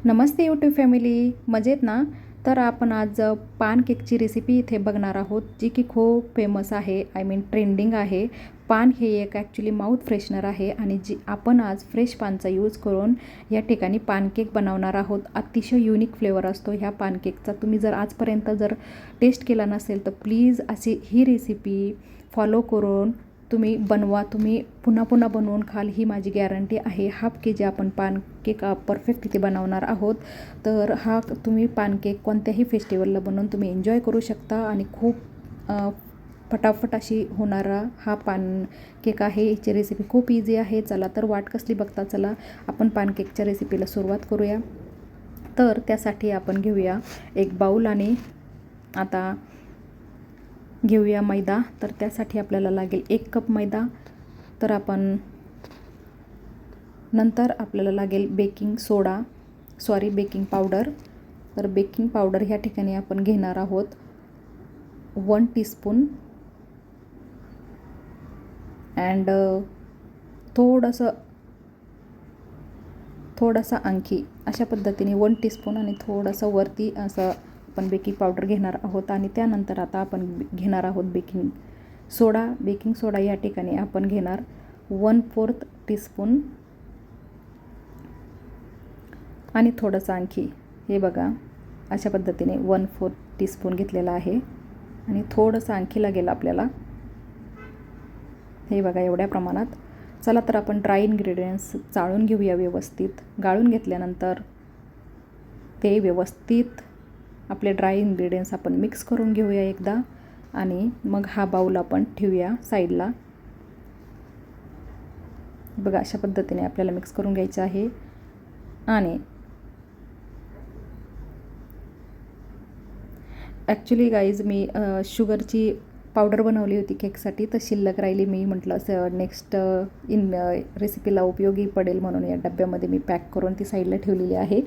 नमस्ते YouTube family, मजेत ना? तर आपण आज पान केकची रेसिपी इथे बघणार आहोत, जी की खूप फेमस आहे. ट्रेंडिंग आहे. पान हे एक ॲक्च्युली माउथ फ्रेशनर आहे आणि जी आपण आज फ्रेश पानचा यूज करून या ठिकाणी पानकेक बनवणार आहोत. अतिशय युनिक फ्लेवर असतो ह्या पानकेकचा. तुम्ही जर आजपर्यंत टेस्ट केला नसेल तर प्लीज अशी ही रेसिपी फॉलो करून तुम्ही बनवा. तुम्ही पुन्हा पुन्हा बनवून खाल, ही माझी गॅरंटी आहे. हाफ के जी आपण पानकेक परफेक्ट इथे बनवणार आहोत. तर हा तुम्ही पानकेक कोणत्याही फेस्टिवलला बनवून तुम्ही एन्जॉय करू शकता आणि खूप फटाफट अशी होणारा हा पानकेक आहे. हिची रेसिपी खूप इझी आहे. चला तर वाट कसली बघता, चला आपण पानकेकच्या रेसिपीला सुरुवात करूया. तर त्यासाठी आपण घेऊया एक बाऊल आणि आता घेऊया मैदा. तर त्यासाठी आपल्याला लागेल 1 कप मैदा. तर आपण नंतर आपल्याला लागेल बेकिंग पावडर. तर बेकिंग पावडर ह्या ठिकाणी आपण घेणार आहोत 1 टीस्पून अँड थोडासा आणखी अशा पद्धतीने 1 टीस्पून आणि थोडंसं वरती असं आपण बेकिंग पावडर घेणार आहोत. आणि त्यानंतर आता आपण घेणार आहोत बेकिंग सोडा या ठिकाणी आपण घेणार 1/4 टीस्पून आणि थोडंसं आणखी, हे बघा अशा पद्धतीने 1/4 टीस्पून घेतलेला आहे आणि थोडंसं आणखी लागेल आपल्याला, हे बघा एवढ्या प्रमाणात. चला तर आपण ड्राय इन्ग्रेडियंट्स चाळून घेऊया व्यवस्थित. गाळून घेतल्यानंतर ते व्यवस्थित आपले ड्राय इन्ग्रेडियंट्स आपण मिक्स करून घेऊया एकदा आणि मग हा बाऊल आपण ठेवूया साईडला. बघा अशा पद्धतीने आपल्याला मिक्स करून घ्यायचं आहे. आणि ॲक्च्युली गाईज मी शुगरची पावडर बनवली होती केकसाठी, तर शिल्लक राहिली. मी म्हटलं नेक्स्ट रेसिपीला उपयोगी पडेल म्हणून या डब्यामध्ये मी पॅक करून ती साईडला ठेवलेली आहे.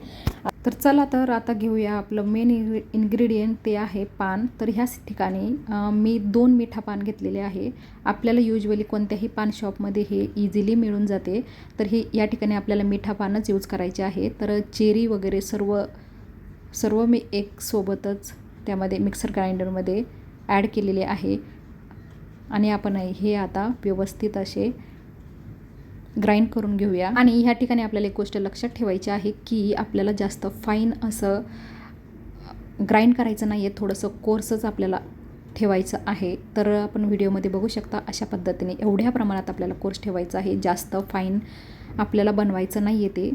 तर चला तर आता घेऊया आपलं मेन इन्ग्रेडियंट, ते आहे पान. तर ह्या ठिकाणी मी 2 मीठा पान घेतलेले आहे. आपल्याला युजली कोणत्याही पान शॉपमध्ये हे इझिली मिळून जाते. तर हे या ठिकाणी आपल्याला मीठा पानच यूज करायचे आहे. तर चेरी वगैरे सर्व मी एक सोबतच त्यामध्ये मिक्सर ग्राइंडरमध्ये ॲड केलेले आहे आणि आपण हे आता व्यवस्थित असे ग्राइंड करून घेऊया. आणि ह्या ठिकाणी आपल्याला एक गोष्ट लक्षात ठेवायची आहे की आपल्याला जास्त फाईन असं ग्राइंड करायचं नाही आहे, थोडंसं कोर्सच आपल्याला ठेवायचं आहे. तर आपण व्हिडिओमध्ये बघू शकता अशा पद्धतीने एवढ्या प्रमाणात आपल्याला कोर्स ठेवायचं आहे. जास्त फाईन आपल्याला बनवायचं नाही आहे ते.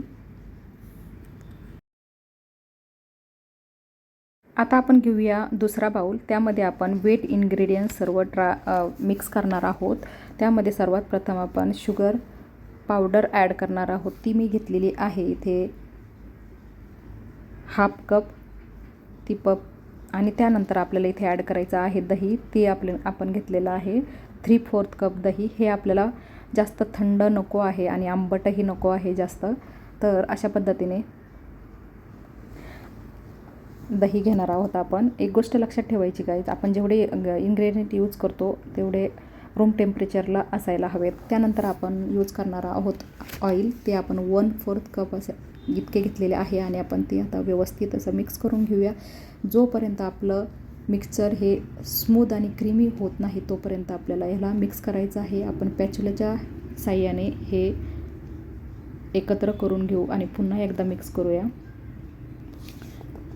आता आपण घेऊया दुसरा बाऊल. त्यामध्ये आपण वेट इन्ग्रेडियंट्स सर्व मिक्स करणार आहोत. त्यामध्ये सर्वात प्रथम आपण शुगर पावडर ॲड करणार आहोत. ती मी घेतलेली आहे इथे 1/2 कप आणि त्यानंतर आपल्याला इथे ॲड करायचं आहे दही. ते आपण घेतलेलं आहे 3/4 कप दही. हे आपल्याला जास्त थंड नको आहे आणि आंबटही नको आहे जास्त. तर अशा पद्धतीने दही घेणार आहोत आपण. एक गोष्ट लक्षात ठेवायची गाईज, आपण जेवढे इन्ग्रेडियंट यूज करतो तेवढे रूम टेम्परेचरला असायला हवेत. त्यानंतर आपण यूज करणार आहोत ऑइल. ते आपण 1/4 कप असं इतके घेतलेले आहे आणि आपण ते आता व्यवस्थित असं मिक्स करून घेऊया. जोपर्यंत आपलं मिक्सचर हे स्मूथ आणि क्रीमी होत नाही तोपर्यंत आपल्याला ह्याला मिक्स करायचं आहे. आपण पॅच्युलाच्या साह्याने हे एकत्र करून घेऊ आणि पुन्हा एकदा मिक्स करूया.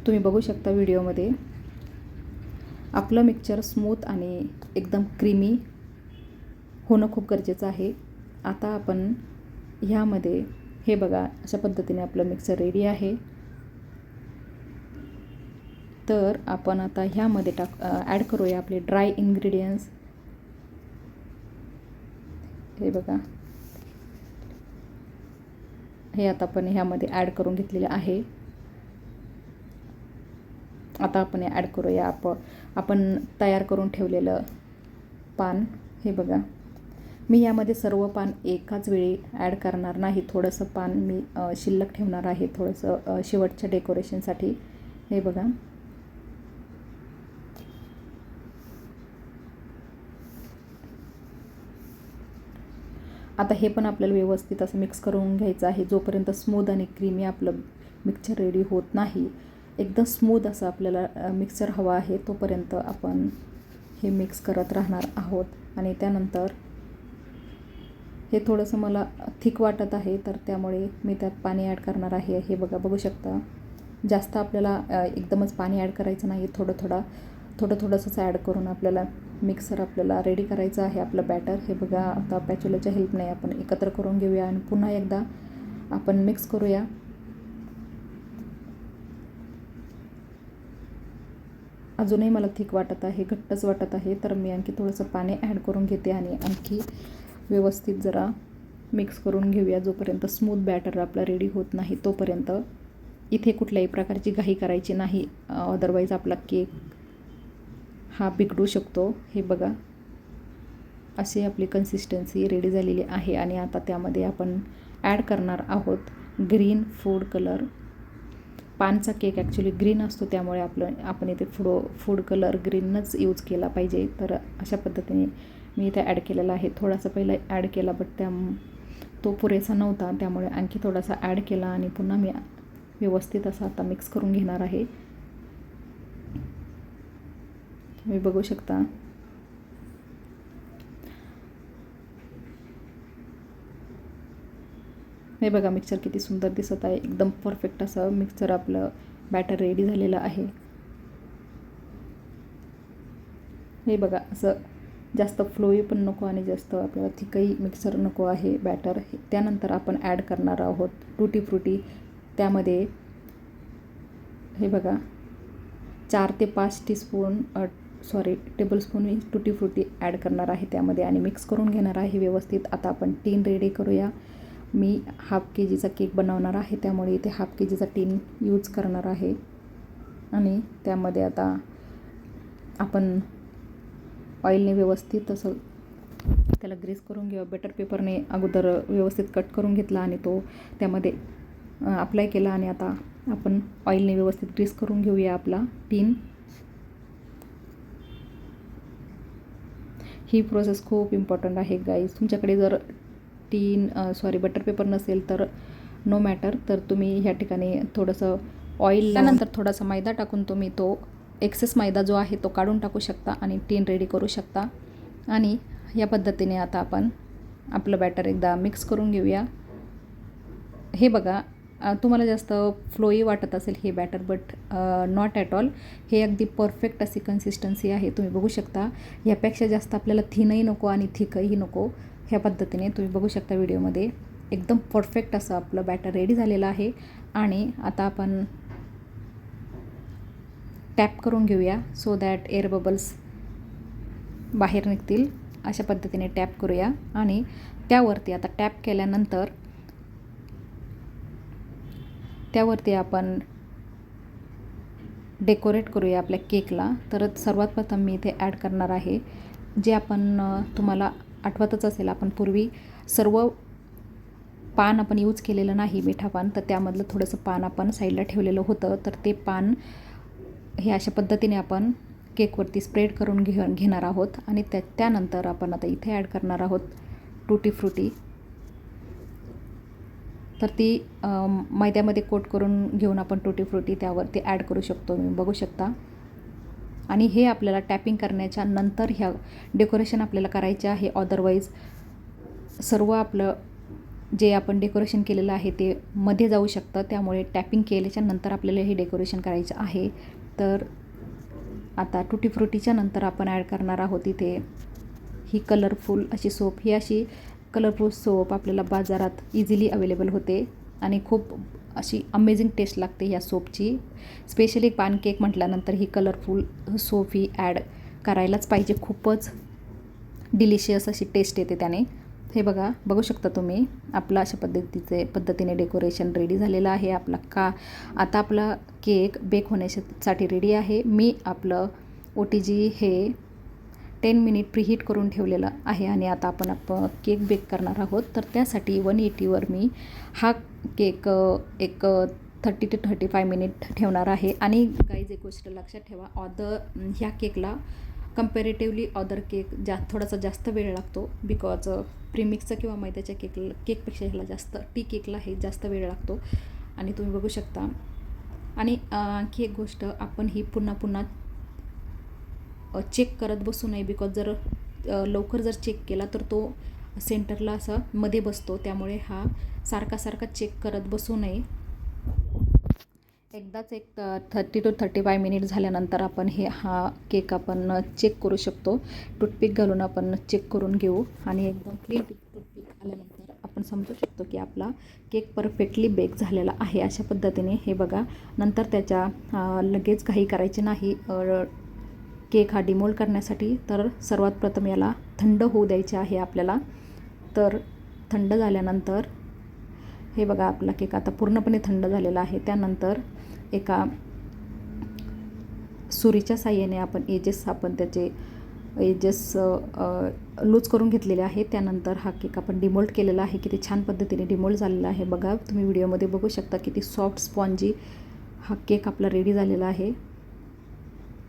तुम्ही बघू शकता व्हिडिओमध्ये आपलं मिक्सचर स्मूथ आणि एकदम क्रीमी होणं खूप गरजेचं आहे. आता आपण ह्यामध्ये हे बघा अशा पद्धतीने आपलं मिक्सर रेडी आहे. तर आपण आता ह्यामध्ये ॲड करूया आपले ड्राय इन्ग्रेडियंट्स. हे बघा, हे आता आपण ह्यामध्ये ॲड करून घेतलेले आहे. आता आपण ॲड करूया आपण तयार करून ठेवलेलं पान. हे बघा, मी यामध्ये सर्व पान एकाच वेळी ॲड करणार नाही. थोडंसं पान मी शिल्लक ठेवणार आहे, थोडंसं शेवटच्या डेकोरेशनसाठी. हे बघा, आता हे पण आपल्याला व्यवस्थित असं मिक्स करून घ्यायचं आहे. जोपर्यंत स्मूथ आणि क्रीमी आपलं मिक्सचर रेडी होत नाही. एकदम स्मूथ असं आपल्याला मिक्सचर हवा आहे, तोपर्यंत आपण हे मिक्स करत राहणार आहोत. आणि त्यानंतर हे थोडंसं मला थिक वाटत आहे, तर त्यामुळे मी त्यात पाणी ॲड करणार आहे. हे बघू शकता, जास्त आपल्याला एकदमच पाणी ॲड करायचं नाही, थोडंसंच ॲड करून आपल्याला मिक्सर आपल्याला रेडी करायचं आहे आपलं बॅटर. हे बघा, आता पॅच्युलाच्या हेल्पने आपण एकत्र करून घेऊया आणि पुन्हा एकदा आपण मिक्स करूया. अजूनही मला थिक वाटत आहे, घट्टच वाटत आहे, तर मी आणखी थोडंसं पाणी ॲड करून घेते आणि आणखी व्यवस्थित जरा मिक्स करून घेऊया, जोपर्यंत स्मूथ बॅटर आपला रेडी होत नाही तोपर्यंत. इथे कुठल्याही प्रकारची घाई करायची नाही, अदरवाईज आपला केक हा बिघडू शकतो. हे बघा, अशी आपली कन्सिस्टन्सी रेडी झालेली आहे. आणि आता त्यामध्ये आपण ॲड करणार आहोत ग्रीन फूड कलर. पानचा केक ॲक्च्युली ग्रीन असतो, त्यामुळे आपण इथे फूड कलर ग्रीनच यूज केला पाहिजे. तर अशा पद्धतीने मी इथे ॲड केलेला आहे. थोडासा पहिला ॲड केला, बट तो पुरेसा नव्हता, त्यामुळे आणखी थोडासा ॲड केला आणि पुन्हा मी व्यवस्थित असं आता मिक्स करून घेणार आहे. तुम्ही बघू शकता, हे बघा मिक्सचर किती सुंदर दिसत आहे. एकदम परफेक्ट असं मिक्सचर आपलं बॅटर रेडी झालेलं आहे. हे बघा, असं जास्त फ्लोई पण नको आणि जास्त आपल्याला थिकही मिक्सर नको आहे बॅटर. त्यानंतर आपण ॲड करणार आहोत टूटी फ्रुटी. त्यामध्ये हे बघा 4 ते 5 टेबलस्पून टूटी फ्रुटी ॲड करणार आहे त्यामध्ये आणि मिक्स करून घेणार आहे व्यवस्थित. आता आपण टीन रेडी करूया. मी 1/2 kgचा केक बनवणार आहे, त्यामुळे इथे 1/2 kgचा टीन यूज करणार आहे. आणि त्यामध्ये आता आपण ऑइलने व्यवस्थित असं त्याला ग्रीस करून घेऊ. बटर पेपरने अगोदर व्यवस्थित कट करून घेतला आणि तो त्यामध्ये अप्लाय केला. आणि आता आपण ऑइलने व्यवस्थित ग्रीस करून घेऊया आपला टीन. ही प्रोसेस खूप इम्पॉर्टंट आहे गाईज. तुमच्याकडे जर बटर पेपर नसेल तर नो मॅटर, तर तुम्ही ह्या ठिकाणी थोडंसं ऑइल, त्यानंतर थोडासा मैदा टाकून तुम्ही तो एक्सेस मैदा जो आहे तो काढून टाकू शकता आणि टीन रेडी करू शकता. आणि या पद्धतीने आता आपण आपलं बॅटर एकदा मिक्स करून घेऊया. हे बघा, तुम्हाला जास्त फ्लोई वाटत असेल हे batter, but not at all. हे अगदी परफेक्ट अशी कन्सिस्टन्सी आहे. तुम्ही बघू शकता, ह्यापेक्षा जास्त आपल्याला थिनही नको आणि थिकही नको. ह्या पद्धतीने तुम्ही बघू शकता व्हिडिओमध्ये एकदम परफेक्ट असं आपलं बॅटर रेडी झालेलं आहे. आणि आता आपण टॅप करून घेऊया सो दॅट एअर बबल्स बाहेर निघतील. अशा पद्धतीने टॅप करूया आणि त्यावरती आता टॅप केल्यानंतर त्यावरती आपण डेकोरेट करूया आपल्या केकला. तर सर्वात प्रथम मी इथे ॲड करणार आहे जे आपण तुम्हाला आठवतच असेल, आपण पूर्वी सर्व पान आपण यूज केलेलं नाही, मिठा पान, तर त्यामधलं थोडंसं पान आपण साईडला ठेवलेलं होतं. तर ते पान हे अशा पद्धतीने आपण केकवरती स्प्रेड करून घेणार आहोत. आणि त्यानंतर आपण आता इथे ॲड करणार आहोत टूटी फ्रुटी. तर ती मैद्यामध्ये कोट करून घेऊन आपण टूटी फ्रुटी त्यावरती ॲड करू शकतो, मी बघू शकता. आणि हे आपल्याला टॅपिंग करण्याच्या नंतर ह्या डेकोरेशन आपल्याला करायचे आहे. अदरवाईज सर्व आपलं जे आपण डेकोरेशन केलेलं आहे ते मध्ये जाऊ शकतं, त्यामुळे टॅपिंग केल्याच्या नंतर आपल्याला हे डेकोरेशन करायचं आहे. तर आता टूटी फ्रुटीच्या नंतर आपण ॲड करणार आहोत इथे ही कलरफुल अशी सोप. ही अशी कलरफुल सोप आपल्याला बाजारात इझिली अवेलेबल होते आणि खूप अशी अमेझिंग टेस्ट लागते ह्या सोपची. स्पेशली पानकेक म्हटल्यानंतर ही कलरफुल सोप ही ॲड करायलाच पाहिजे. खूपच डिलिशियस अशी टेस्ट येते त्याने. हे बघू शकता तुम्ही, आपला अशा पद्धतीने डेकोरेशन रेडी झालेलं आहे आता आपला केक बेक होण्यासाठी रेडी आहे. मी आपलं OTG हे 10 मिनिट प्रीहीट करून ठेवलेलं आहे आणि आता आपण केक बेक करणार आहोत. तर त्यासाठी 180वर मी हा केक एक 30 ते 35 मिनिट ठेवणार आहे. आणि गाईज एक गोष्ट लक्षात ठेवा, ह्या केकला कम्पॅरेटिव्हली अदर केक थोडासा जास्त वेळ लागतो, बिकॉज प्रीमिक्सचा किंवा मैद्याच्या केकपेक्षा ह्याला टी केकला हे जास्त वेळ लागतो. आणि तुम्ही बघू शकता. आणि आणखी एक गोष्ट, आपण ही पुन्हा पुन्हा चेक करत बसू नये, बिकॉज जर लवकर जर चेक केला तर तो सेंटरला असा मध्ये बसतो, त्यामुळे हा सारखा चेक करत बसू नये. एकदाच एक 30 to 35 मिनिट झाल्यानंतर आपण हा केक आपण चेक करू शकतो. टूथपिक घालून आपण चेक करून घेऊ आणि एकदम क्लीन टूथपिक आल्यानंतर आपण समजू शकतो की आपला केक परफेक्टली बेक झालेला आहे. अशा पद्धतीने हे बघा. नंतर त्याच्या लगेच घाई करायची नाही केक हा डिमोल्ड करण्यासाठी. तर सर्वात प्रथम याला थंड होऊ द्यायचे आहे आपल्याला. तर थंड झाल्यानंतर हे बघा, आपला केक आता पूर्णपणे थंड झालेला आहे. त्यानंतर एका सुरीच्या साहाय्याने आपण त्याचे एजेस लूज करून घेतलेले आहे. त्यानंतर हा केक आपण डिमोल्ड केलेला आहे. किती छान पद्धतीने डिमोल्ड झालेला आहे बघा. तुम्ही व्हिडिओमध्ये बघू शकता किती सॉफ्ट स्पॉन्जी हा केक आपला रेडी झालेला आहे.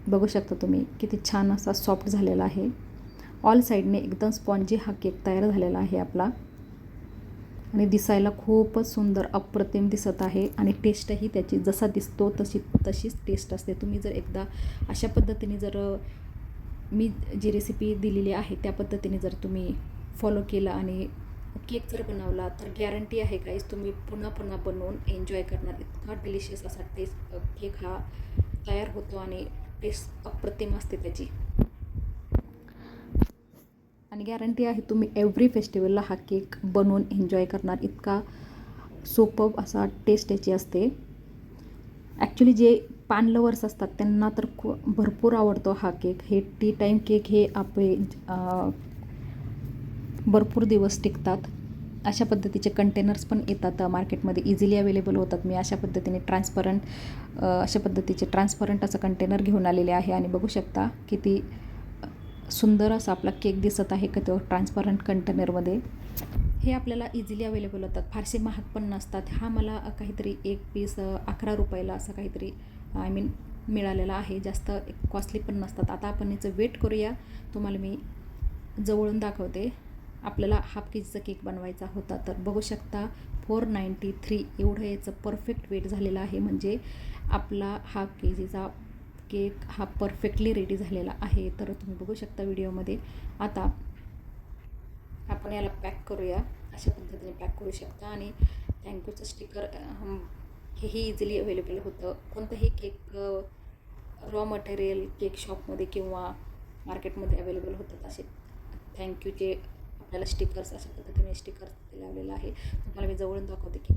बघू शकता तुम्ही किती छान असा सॉफ्ट झालेला आहे. ऑल साईडने एकदम स्पॉन्जी हा केक तयार झालेला आहे आपला. आणि दिसायला खूपच सुंदर अप्रतिम दिसत आहे. आणि टेस्टही त्याची जसा दिसतो तशीच टेस्ट असते. तुम्ही जर एकदा अशा पद्धतीने जर मी जी रेसिपी दिलेली आहे त्या पद्धतीने जर तुम्ही फॉलो केलं आणि केक जर बनवला तर गॅरंटी आहे गाईज, तुम्ही पुन्हा पुन्हा बनवून एन्जॉय करणार. इतका डिलिशियस असा केक हा तयार होतो आणि टेस्ट अप्रतिम असते त्याची. आणि गॅरंटी आहे तुम्ही एव्हरी फेस्टिवलला हा केक बनवून एन्जॉय करणार. इतका सुपर्ब असा टेस्ट याची असते. ॲक्च्युली जे पान लवर्स असतात त्यांना तर भरपूर आवडतो हा केक. हे टी टाईम केक हे आपले भरपूर दिवस टिकतात. अशा पद्धतीचे कंटेनर्स पण येतात मार्केटमध्ये, इझिली अवेलेबल होतात. मी अशा पद्धतीने अशा पद्धतीचे ट्रान्सपरंट असं कंटेनर घेऊन आलेले आहे. आणि बघू शकता किती सुंदर असा आपला केक दिसत आहे का तो ट्रान्सपरंट कंटेनरमध्ये. हे आपल्याला इझिली अवेलेबल होतात, फारसे महाग पण नसतात. हा मला काहीतरी एक पीस 11 रुपयाला असं काहीतरी मिळालेला आहे. जास्त कॉस्टली पण नसतात. आता आपण याचं वेट करूया. तुम्हाला मी जवळून दाखवते. आपल्याला हाफ केजीचा केक बनवायचा होता. तर बघू शकता 493 एवढं याचं परफेक्ट वेट झालेलं आहे. म्हणजे आपला हाफ केजीचा केक हा परफेक्टली रेडी झालेला आहे. तर तुम्ही बघू शकता व्हिडिओमध्ये. आता आपण याला पॅक करूया. अशा पद्धतीने पॅक करू शकता. आणि थँक्यूचं स्टिकर हेही इझिली अवेलेबल होतं. कोणतंही केक रॉ मटेरियल केक शॉपमध्ये किंवा मार्केटमध्ये अवेलेबल होतात असे थँक्यूचे आपल्याला स्टिकर्स. अशा पद्धतीने स्टिकर्स लावलेलं आहे. तुम्हाला मी जवळून दाखवते की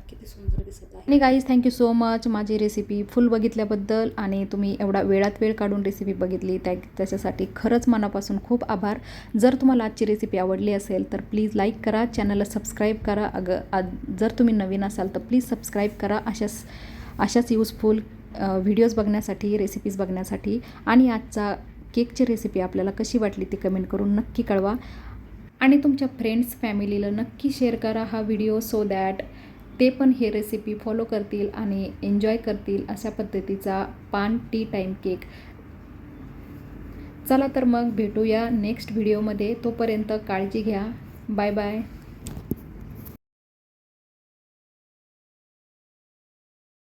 किती सुंदर दिसत आहे. आणि गाईज, थँक्यू सो मच माझी रेसिपी फुल बघितल्याबद्दल. आणि तुम्ही एवढा वेळात वेळ काढून रेसिपी बघितली त्याच्यासाठी खरंच मनापासून खूप आभार. जर तुम्हाला आजची रेसिपी आवडली असेल तर प्लीज लाईक करा, चॅनलला सबस्क्राईब करा. जर तुम्ही नवीन असाल तर प्लीज सबस्क्राईब करा अशाच यूजफुल व्हिडिओज बघण्यासाठी, रेसिपीज बघण्यासाठी. आणि आजचा केकची रेसिपी आपल्याला कशी वाटली ती कमेंट करून नक्की कळवा. आणि तुमच्या फ्रेंड्स फॅमिलीला नक्की शेअर करा हा व्हिडिओ, सो दॅट ते पण हे रेसिपी फॉलो करतील आणि एन्जॉय करतील अशा पद्धतीचा पान टी टाईम केक. चला तर मग भेटूया नेक्स्ट व्हिडिओमध्ये. तोपर्यंत काळजी घ्या. Bye bye.